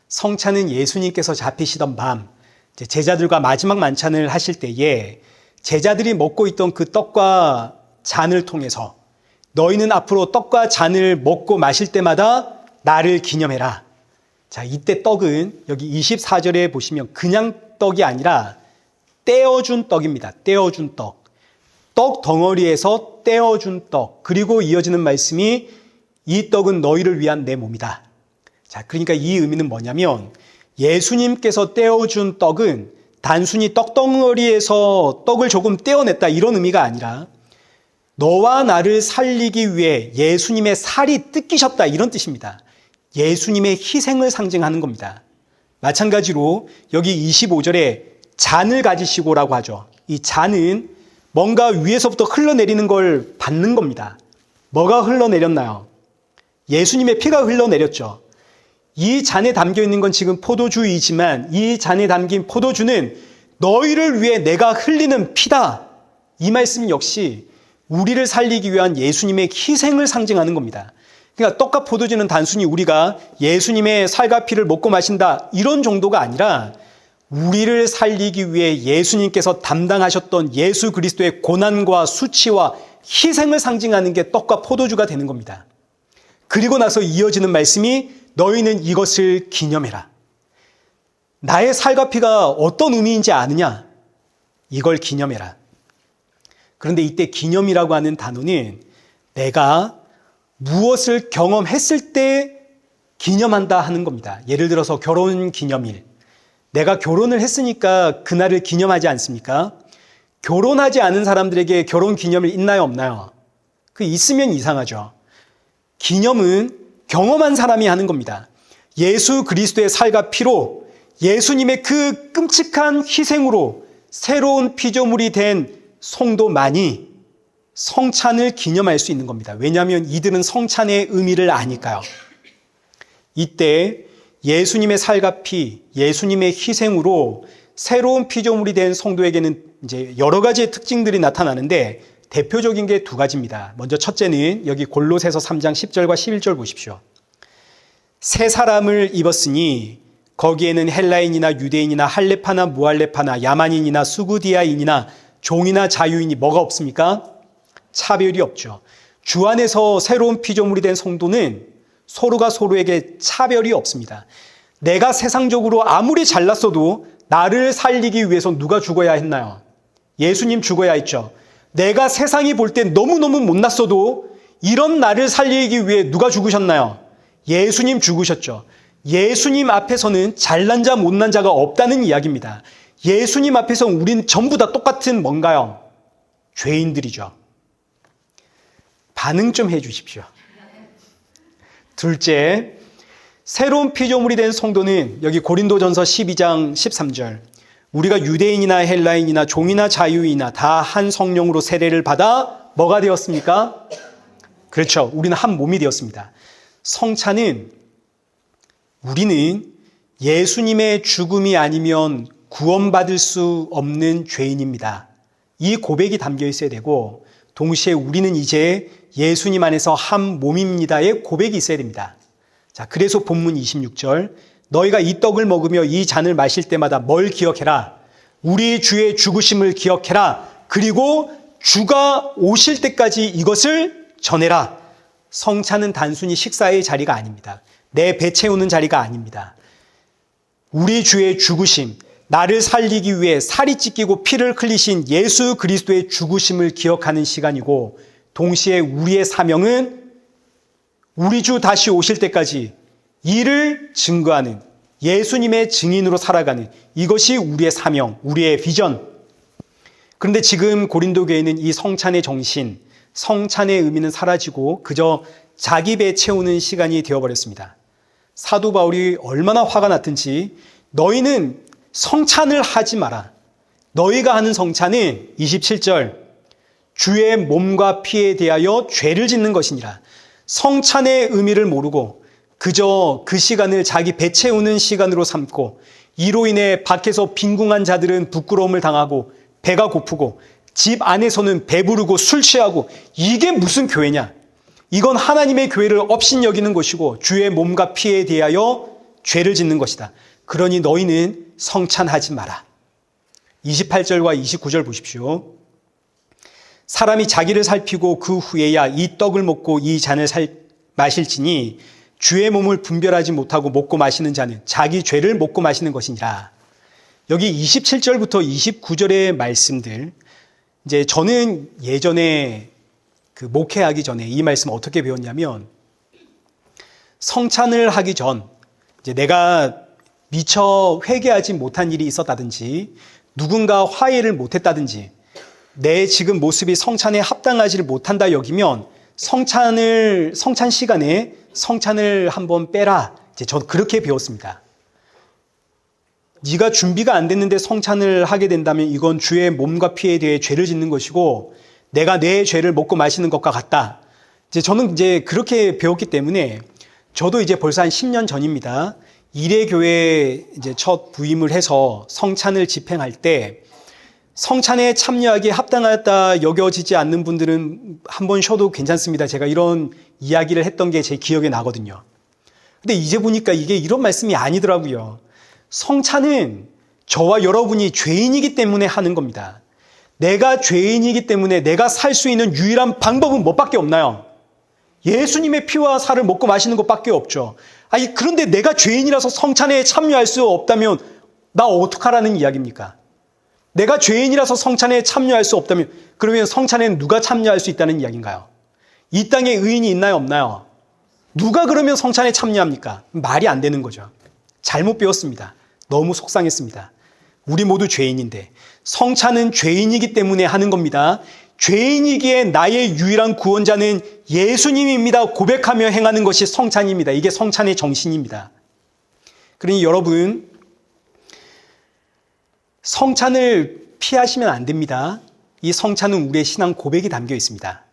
성찬은 예수님께서 잡히시던 밤 제자들과 마지막 만찬을 하실 때에 제자들이 먹고 있던 그 떡과 잔을 통해서 너희는 앞으로 떡과 잔을 먹고 마실 때마다 나를 기념해라. 자, 이때 떡은 여기 24절에 보시면 그냥 떡이 아니라 떼어준 떡입니다. 떼어준 떡. 떡 덩어리에서 떼어준 떡. 그리고 이어지는 말씀이 이 떡은 너희를 위한 내 몸이다. 자, 그러니까 이 의미는 뭐냐면 예수님께서 떼어준 떡은 단순히 떡덩어리에서 떡을 조금 떼어냈다 이런 의미가 아니라 너와 나를 살리기 위해 예수님의 살이 뜯기셨다 이런 뜻입니다. 예수님의 희생을 상징하는 겁니다. 마찬가지로 여기 25절에 잔을 가지시고라고 하죠. 이 잔은 뭔가 위에서부터 흘러내리는 걸 받는 겁니다. 뭐가 흘러내렸나요? 예수님의 피가 흘러내렸죠. 이 잔에 담겨 있는 건 지금 포도주이지만 이 잔에 담긴 포도주는 너희를 위해 내가 흘리는 피다. 이 말씀 역시 우리를 살리기 위한 예수님의 희생을 상징하는 겁니다. 그러니까 떡과 포도주는 단순히 우리가 예수님의 살과 피를 먹고 마신다 이런 정도가 아니라 우리를 살리기 위해 예수님께서 담당하셨던 예수 그리스도의 고난과 수치와 희생을 상징하는 게 떡과 포도주가 되는 겁니다. 그리고 나서 이어지는 말씀이 너희는 이것을 기념해라. 나의 살과 피가 어떤 의미인지 아느냐? 이걸 기념해라. 그런데 이때 기념이라고 하는 단어는 내가 무엇을 경험했을 때 기념한다 하는 겁니다. 예를 들어서 결혼 기념일. 내가 결혼을 했으니까 그날을 기념하지 않습니까? 결혼하지 않은 사람들에게 결혼 기념일 있나요, 없나요? 그 있으면 이상하죠. 기념은 경험한 사람이 하는 겁니다. 예수 그리스도의 살과 피로 예수님의 그 끔찍한 희생으로 새로운 피조물이 된 성도만이 성찬을 기념할 수 있는 겁니다. 왜냐하면 이들은 성찬의 의미를 아니까요. 이때 예수님의 살과 피, 예수님의 희생으로 새로운 피조물이 된 성도에게는 이제 여러 가지의 특징들이 나타나는데 대표적인 게 두 가지입니다. 먼저 첫째는 여기 골로새서 3장 10절과 11절 보십시오. 새 사람을 입었으니 거기에는 헬라인이나 유대인이나 할레파나 무할레파나 야만인이나 수구디아인이나 종이나 자유인이 뭐가 없습니까? 차별이 없죠. 주 안에서 새로운 피조물이 된 성도는 서로가 서로에게 차별이 없습니다. 내가 세상적으로 아무리 잘났어도 나를 살리기 위해서 누가 죽어야 했나요? 예수님 죽어야 했죠. 내가 세상이 볼 때 너무너무 못났어도 이런 나를 살리기 위해 누가 죽으셨나요? 예수님 죽으셨죠. 예수님 앞에서는 잘난 자 못난 자가 없다는 이야기입니다. 예수님 앞에서 우린 전부 다 똑같은 뭔가요? 죄인들이죠. 반응 좀 해 주십시오. 둘째, 새로운 피조물이 된 성도는 여기 고린도전서 12장 13절 우리가 유대인이나 헬라인이나 종이나 자유인이나 다 한 성령으로 세례를 받아 뭐가 되었습니까? 그렇죠. 우리는 한 몸이 되었습니다. 성찬은 우리는 예수님의 죽음이 아니면 구원받을 수 없는 죄인입니다. 이 고백이 담겨 있어야 되고 동시에 우리는 이제 예수님 안에서 한 몸입니다의 고백이 있어야 됩니다. 자, 그래서 본문 26절 너희가 이 떡을 먹으며 이 잔을 마실 때마다 뭘 기억해라? 우리 주의 죽으심을 기억해라. 그리고 주가 오실 때까지 이것을 전해라. 성찬은 단순히 식사의 자리가 아닙니다. 내 배 채우는 자리가 아닙니다. 우리 주의 죽으심, 나를 살리기 위해 살이 찢기고 피를 흘리신 예수 그리스도의 죽으심을 기억하는 시간이고 동시에 우리의 사명은 우리 주 다시 오실 때까지 이를 증거하는 예수님의 증인으로 살아가는 이것이 우리의 사명, 우리의 비전. 그런데 지금 고린도 교회는 이 성찬의 정신, 성찬의 의미는 사라지고 그저 자기 배 채우는 시간이 되어버렸습니다. 사도 바울이 얼마나 화가 났든지 너희는 성찬을 하지 마라. 너희가 하는 성찬은 27절 주의 몸과 피에 대하여 죄를 짓는 것이니라. 성찬의 의미를 모르고 그저 그 시간을 자기 배 채우는 시간으로 삼고 이로 인해 밖에서 빈궁한 자들은 부끄러움을 당하고 배가 고프고 집 안에서는 배부르고 술 취하고 이게 무슨 교회냐? 이건 하나님의 교회를 업신여기는 것이고 주의 몸과 피에 대하여 죄를 짓는 것이다. 그러니 너희는 성찬하지 마라. 28절과 29절 보십시오. 사람이 자기를 살피고 그 후에야 이 떡을 먹고 이 잔을 마실지니 주의 몸을 분별하지 못하고 먹고 마시는 자는 자기 죄를 먹고 마시는 것이니라. 여기 27절부터 29절의 말씀들, 이제 저는 예전에 그 목회하기 전에 이 말씀 어떻게 배웠냐면 성찬을 하기 전 이제 내가 미처 회개하지 못한 일이 있었다든지 누군가 화해를 못했다든지 내 지금 모습이 성찬에 합당하지를 못한다 여기면 성찬 시간에 성찬을 한번 빼라. 이제 저도 그렇게 배웠습니다. 네가 준비가 안 됐는데 성찬을 하게 된다면 이건 주의 몸과 피에 대해 죄를 짓는 것이고 내가 내 죄를 먹고 마시는 것과 같다. 저는 이제 그렇게 배웠기 때문에 저도 이제 벌써 한 10년 전입니다. 이레교회에 이제 첫 부임을 해서 성찬을 집행할 때 성찬에 참여하기에 합당하다 여겨지지 않는 분들은 한번 쉬어도 괜찮습니다. 제가 이런 이야기를 했던 게 제 기억에 나거든요. 근데 이제 보니까 이게 이런 말씀이 아니더라고요. 성찬은 저와 여러분이 죄인이기 때문에 하는 겁니다. 내가 죄인이기 때문에 내가 살 수 있는 유일한 방법은 뭐밖에 없나요? 예수님의 피와 살을 먹고 마시는 것밖에 없죠. 아니, 그런데 내가 죄인이라서 성찬에 참여할 수 없다면 나 어떡하라는 이야기입니까? 내가 죄인이라서 성찬에 참여할 수 없다면 그러면 성찬에는 누가 참여할 수 있다는 이야기인가요? 이 땅에 의인이 있나요, 없나요? 누가 그러면 성찬에 참여합니까? 말이 안 되는 거죠. 잘못 배웠습니다. 너무 속상했습니다. 우리 모두 죄인인데 성찬은 죄인이기 때문에 하는 겁니다. 죄인이기에 나의 유일한 구원자는 예수님입니다. 고백하며 행하는 것이 성찬입니다. 이게 성찬의 정신입니다. 그러니 여러분, 성찬을 피하시면 안 됩니다. 이 성찬은 우리의 신앙 고백이 담겨 있습니다.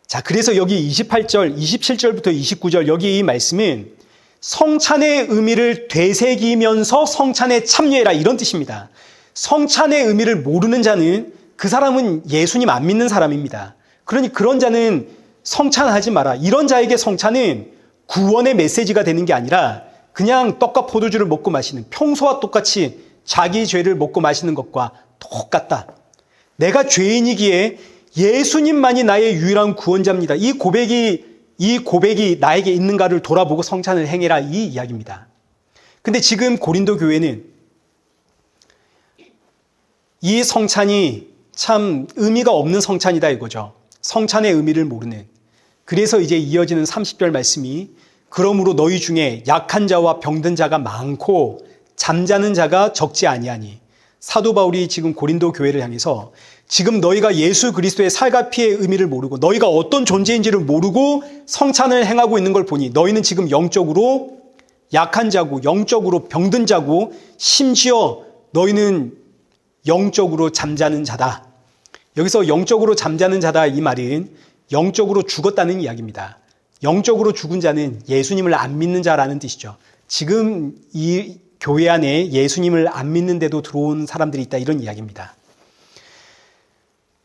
자, 그래서 여기 28절, 27절부터 29절 여기 이 말씀은 성찬의 의미를 되새기면서 성찬에 참여해라 이런 뜻입니다. 성찬의 의미를 모르는 자는 그 사람은 예수님 안 믿는 사람입니다. 그러니 그런 자는 성찬하지 마라. 이런 자에게 성찬은 구원의 메시지가 되는 게 아니라 그냥 떡과 포도주를 먹고 마시는 평소와 똑같이 자기 죄를 먹고 마시는 것과 똑같다. 내가 죄인이기에 예수님만이 나의 유일한 구원자입니다. 이 고백이 나에게 있는가를 돌아보고 성찬을 행해라 이 이야기입니다. 근데 지금 고린도 교회는 이 성찬이 참 의미가 없는 성찬이다 이거죠. 성찬의 의미를 모르는. 그래서 이제 이어지는 30절 말씀이 그러므로 너희 중에 약한 자와 병든 자가 많고 잠자는 자가 적지 아니하니. 사도 바울이 지금 고린도 교회를 향해서 지금 너희가 예수 그리스도의 살과 피의 의미를 모르고 너희가 어떤 존재인지를 모르고 성찬을 행하고 있는 걸 보니 너희는 지금 영적으로 약한 자고 영적으로 병든 자고 심지어 너희는 영적으로 잠자는 자다. 여기서 영적으로 잠자는 자다 이 말은 영적으로 죽었다는 이야기입니다. 영적으로 죽은 자는 예수님을 안 믿는 자라는 뜻이죠. 지금 이 교회 안에 예수님을 안 믿는데도 들어온 사람들이 있다 이런 이야기입니다.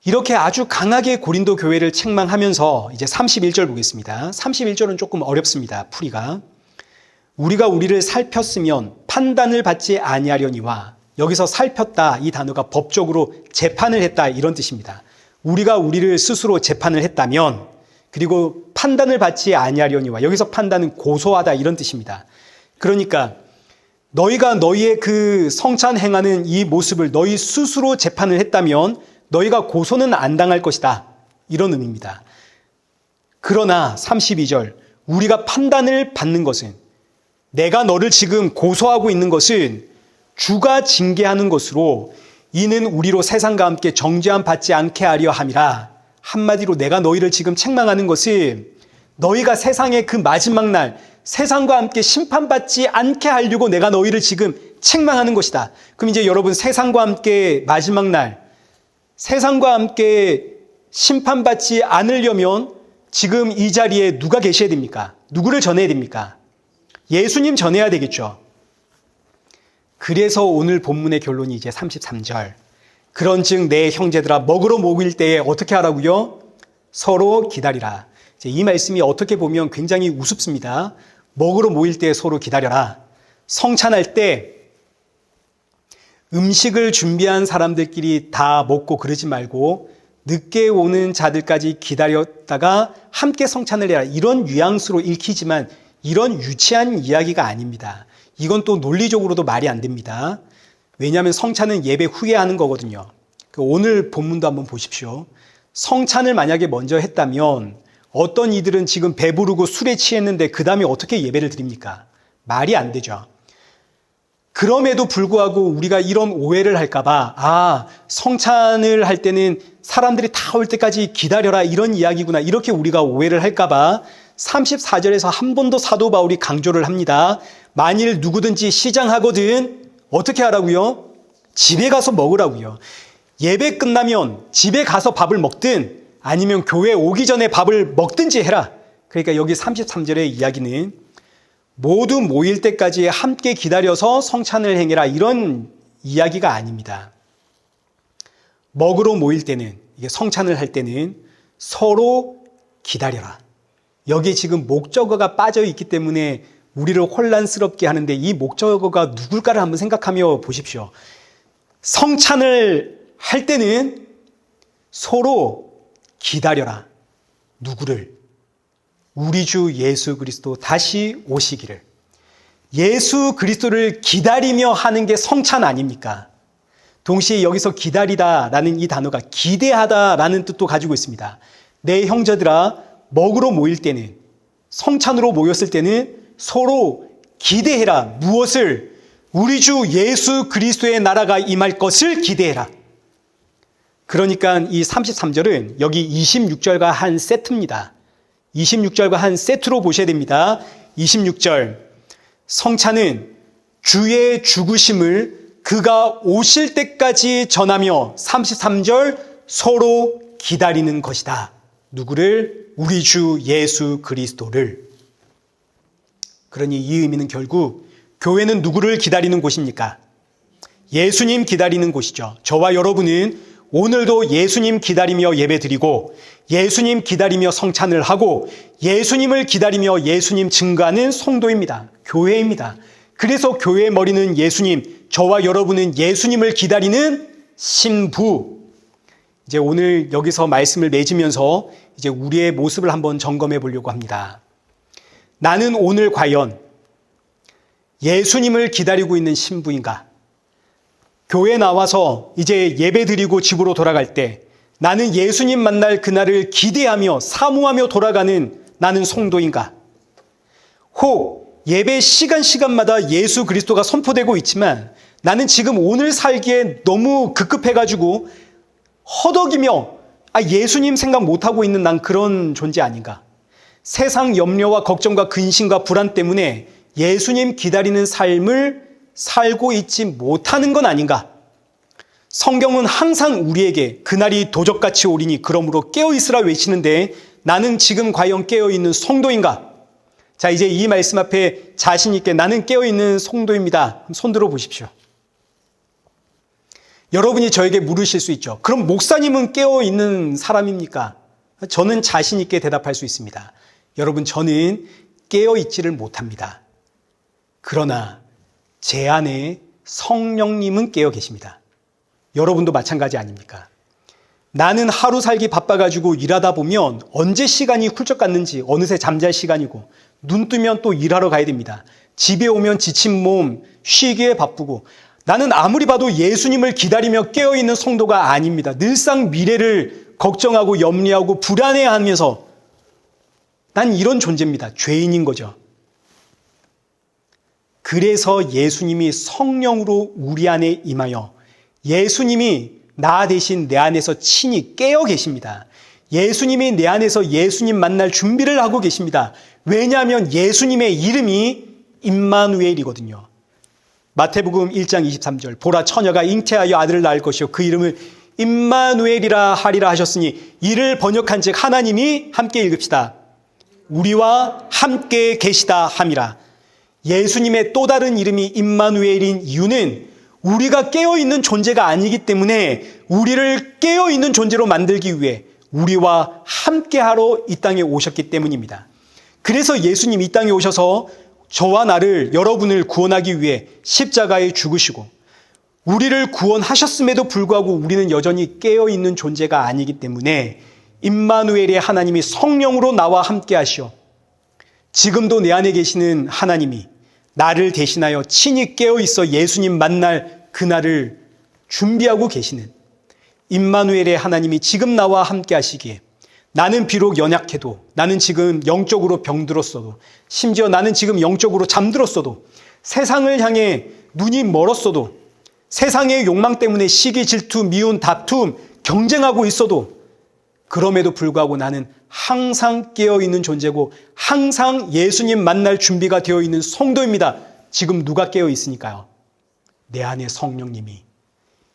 이렇게 아주 강하게 고린도 교회를 책망하면서 이제 31절 보겠습니다. 31절은 조금 어렵습니다. 풀이가. 우리가 우리를 살폈으면 판단을 받지 아니하려니와 여기서 살폈다 이 단어가 법적으로 재판을 했다 이런 뜻입니다. 우리가 우리를 스스로 재판을 했다면 그리고 판단을 받지 아니하려니와 여기서 판단은 고소하다 이런 뜻입니다. 그러니까 너희가 너희의 그 성찬 행하는 이 모습을 너희 스스로 재판을 했다면 너희가 고소는 안 당할 것이다 이런 의미입니다. 그러나 32절 우리가 판단을 받는 것은 내가 너를 지금 고소하고 있는 것은 주가 징계하는 것으로 이는 우리로 세상과 함께 정죄함 받지 않게 하려 함이라. 한마디로 내가 너희를 지금 책망하는 것은 너희가 세상의 그 마지막 날 세상과 함께 심판받지 않게 하려고 내가 너희를 지금 책망하는 것이다. 그럼 이제 여러분 세상과 함께 마지막 날 세상과 함께 심판받지 않으려면 지금 이 자리에 누가 계셔야 됩니까? 누구를 전해야 됩니까? 예수님 전해야 되겠죠. 그래서 오늘 본문의 결론이 이제 33절. 그런즉 내 형제들아 먹으러 모일 때에 어떻게 하라고요? 서로 기다리라. 이 말씀이 어떻게 보면 굉장히 우습습니다. 먹으러 모일 때 서로 기다려라. 성찬할 때 음식을 준비한 사람들끼리 다 먹고 그러지 말고 늦게 오는 자들까지 기다렸다가 함께 성찬을 해라. 이런 뉘앙스로 읽히지만 이런 유치한 이야기가 아닙니다. 이건 또 논리적으로도 말이 안 됩니다. 왜냐하면 성찬은 예배 후에 하는 거거든요. 오늘 본문도 한번 보십시오. 성찬을 만약에 먼저 했다면 어떤 이들은 지금 배부르고 술에 취했는데 그 다음에 어떻게 예배를 드립니까? 말이 안 되죠. 그럼에도 불구하고 우리가 이런 오해를 할까봐 성찬을 할 때는 사람들이 다 올 때까지 기다려라 이런 이야기구나 이렇게 우리가 오해를 할까봐 34절에서 한 번 더 사도 바울이 강조를 합니다. 만일 누구든지 시장하거든 어떻게 하라고요? 집에 가서 먹으라고요. 예배 끝나면 집에 가서 밥을 먹든 아니면 교회 오기 전에 밥을 먹든지 해라. 그러니까 여기 33절의 이야기는 모두 모일 때까지 함께 기다려서 성찬을 행해라 이런 이야기가 아닙니다. 먹으러 모일 때는 이게 성찬을 할 때는 서로 기다려라. 여기에 지금 목적어가 빠져 있기 때문에 우리를 혼란스럽게 하는데 이 목적어가 누굴까를 한번 생각하며 보십시오. 성찬을 할 때는 서로 기다려라. 누구를? 우리 주 예수 그리스도 다시 오시기를. 예수 그리스도를 기다리며 하는 게 성찬 아닙니까? 동시에 여기서 기다리다라는 이 단어가 기대하다라는 뜻도 가지고 있습니다. 내 형제들아 먹으러 모일 때는 성찬으로 모였을 때는 서로 기대해라. 무엇을? 우리 주 예수 그리스도의 나라가 임할 것을 기대해라. 그러니까 이 33절은 여기 26절과 한 세트입니다. 26절과 한 세트로 보셔야 됩니다. 26절 성찬은 주의 죽으심을 그가 오실 때까지 전하며 33절 서로 기다리는 것이다. 누구를? 우리 주 예수 그리스도를. 그러니 이 의미는 결국 교회는 누구를 기다리는 곳입니까? 예수님 기다리는 곳이죠. 저와 여러분은 오늘도 예수님 기다리며 예배드리고 예수님 기다리며 성찬을 하고 예수님을 기다리며 예수님 증거하는 성도입니다. 교회입니다. 그래서 교회의 머리는 예수님, 저와 여러분은 예수님을 기다리는 신부. 이제 오늘 여기서 말씀을 맺으면서 이제 우리의 모습을 한번 점검해 보려고 합니다. 나는 오늘 과연 예수님을 기다리고 있는 신부인가? 교회 나와서 이제 예배 드리고 집으로 돌아갈 때 나는 예수님 만날 그날을 기대하며 사모하며 돌아가는 나는 성도인가? 혹 예배 시간마다 예수 그리스도가 선포되고 있지만 나는 지금 오늘 살기에 너무 급급해가지고 허덕이며 예수님 생각 못하고 있는 난 그런 존재 아닌가? 세상 염려와 걱정과 근심과 불안 때문에 예수님 기다리는 삶을 살고 있지 못하는 건 아닌가? 성경은 항상 우리에게 그날이 도적같이 오리니 그러므로 깨어있으라 외치는데 나는 지금 과연 깨어있는 성도인가? 자, 이제 이 말씀 앞에 자신 있게 나는 깨어있는 성도입니다. 손 들어 보십시오. 여러분이 저에게 물으실 수 있죠. 그럼 목사님은 깨어있는 사람입니까? 저는 자신 있게 대답할 수 있습니다. 여러분, 저는 깨어있지를 못합니다. 그러나 제 안에 성령님은 깨어 계십니다. 여러분도 마찬가지 아닙니까? 나는 하루 살기 바빠가지고 일하다 보면 언제 시간이 훌쩍 갔는지 어느새 잠잘 시간이고 눈 뜨면 또 일하러 가야 됩니다. 집에 오면 지친 몸 쉬기에 바쁘고 나는 아무리 봐도 예수님을 기다리며 깨어있는 성도가 아닙니다. 늘상 미래를 걱정하고 염려하고 불안해하면서 난 이런 존재입니다. 죄인인 거죠. 그래서 예수님이 성령으로 우리 안에 임하여 예수님이 나 대신 내 안에서 친히 깨어 계십니다. 예수님이 내 안에서 예수님 만날 준비를 하고 계십니다. 왜냐하면 예수님의 이름이 임마누엘이거든요. 마태복음 1장 23절 보라 처녀가 잉태하여 아들을 낳을 것이요 그 이름을 임마누엘이라 하리라 하셨으니 이를 번역한 즉 하나님이 함께 읽읍시다. 우리와 함께 계시다 함이라. 예수님의 또 다른 이름이 임마누엘인 이유는 우리가 깨어있는 존재가 아니기 때문에 우리를 깨어있는 존재로 만들기 위해 우리와 함께하러 이 땅에 오셨기 때문입니다. 그래서 예수님 이 땅에 오셔서 저와 나를, 여러분을 구원하기 위해 십자가에 죽으시고 우리를 구원하셨음에도 불구하고 우리는 여전히 깨어있는 존재가 아니기 때문에 임마누엘의 하나님이 성령으로 나와 함께 하시어 지금도 내 안에 계시는 하나님이 나를 대신하여 친히 깨어있어 예수님 만날 그날을 준비하고 계시는 임마누엘의 하나님이 지금 나와 함께 하시기에 나는 비록 연약해도 나는 지금 영적으로 병들었어도 심지어 나는 지금 영적으로 잠들었어도 세상을 향해 눈이 멀었어도 세상의 욕망 때문에 시기, 질투, 미운, 다툼, 경쟁하고 있어도 그럼에도 불구하고 나는 항상 깨어있는 존재고 항상 예수님 만날 준비가 되어 있는 성도입니다. 지금 누가 깨어 있으니까요? 내 안에 성령님이.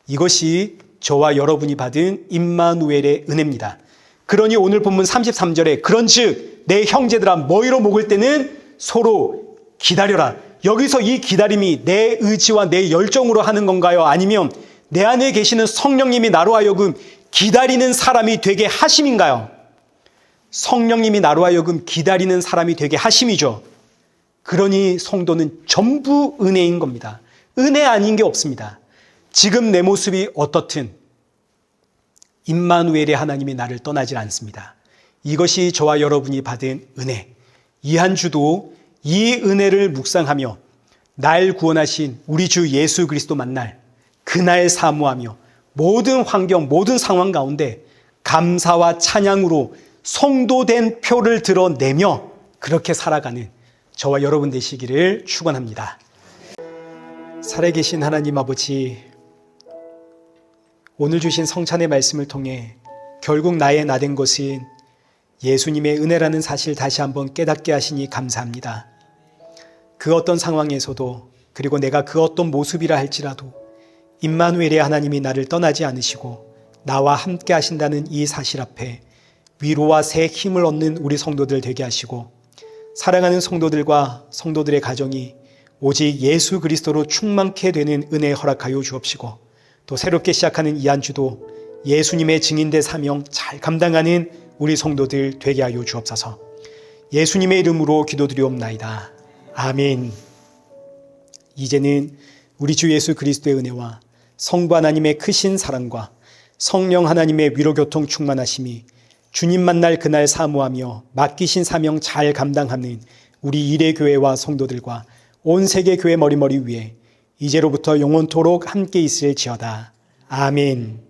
이것이 저와 여러분이 받은 임마누엘의 은혜입니다. 그러니 오늘 본문 33절에 그런즉 내 형제들아 머리로 목을 때는 서로 기다려라. 여기서 이 기다림이 내 의지와 내 열정으로 하는 건가요? 아니면 내 안에 계시는 성령님이 나로 하여금 기다리는 사람이 되게 하심인가요? 성령님이 나로 하여금 기다리는 사람이 되게 하심이죠. 그러니 성도는 전부 은혜인 겁니다. 은혜 아닌 게 없습니다. 지금 내 모습이 어떻든 임마누엘의 하나님이 나를 떠나질 않습니다. 이것이 저와 여러분이 받은 은혜. 이 한 주도 이 은혜를 묵상하며 날 구원하신 우리 주 예수 그리스도 만날 그날 사모하며 모든 환경, 모든 상황 가운데 감사와 찬양으로 성도된 표를 드러내며 그렇게 살아가는 저와 여러분 되시기를 축원합니다. 살아계신 하나님 아버지, 오늘 주신 성찬의 말씀을 통해 결국 나의 나된 것은 예수님의 은혜라는 사실 다시 한번 깨닫게 하시니 감사합니다. 그 어떤 상황에서도 그리고 내가 그 어떤 모습이라 할지라도 임마누엘의 하나님이 나를 떠나지 않으시고 나와 함께 하신다는 이 사실 앞에 위로와 새 힘을 얻는 우리 성도들 되게 하시고 사랑하는 성도들과 성도들의 가정이 오직 예수 그리스도로 충만케 되는 은혜 허락하여 주옵시고 또 새롭게 시작하는 이 한 주도 예수님의 증인된 사명 잘 감당하는 우리 성도들 되게 하여 주옵소서. 예수님의 이름으로 기도드리옵나이다. 아멘. 이제는 우리 주 예수 그리스도의 은혜와 성부 하나님의 크신 사랑과 성령 하나님의 위로교통 충만하심이 주님 만날 그날 사모하며 맡기신 사명 잘 감당하는 우리 일회교회와 성도들과 온 세계 교회 머리머리 위에 이제로부터 영원토록 함께 있을지어다. 아멘.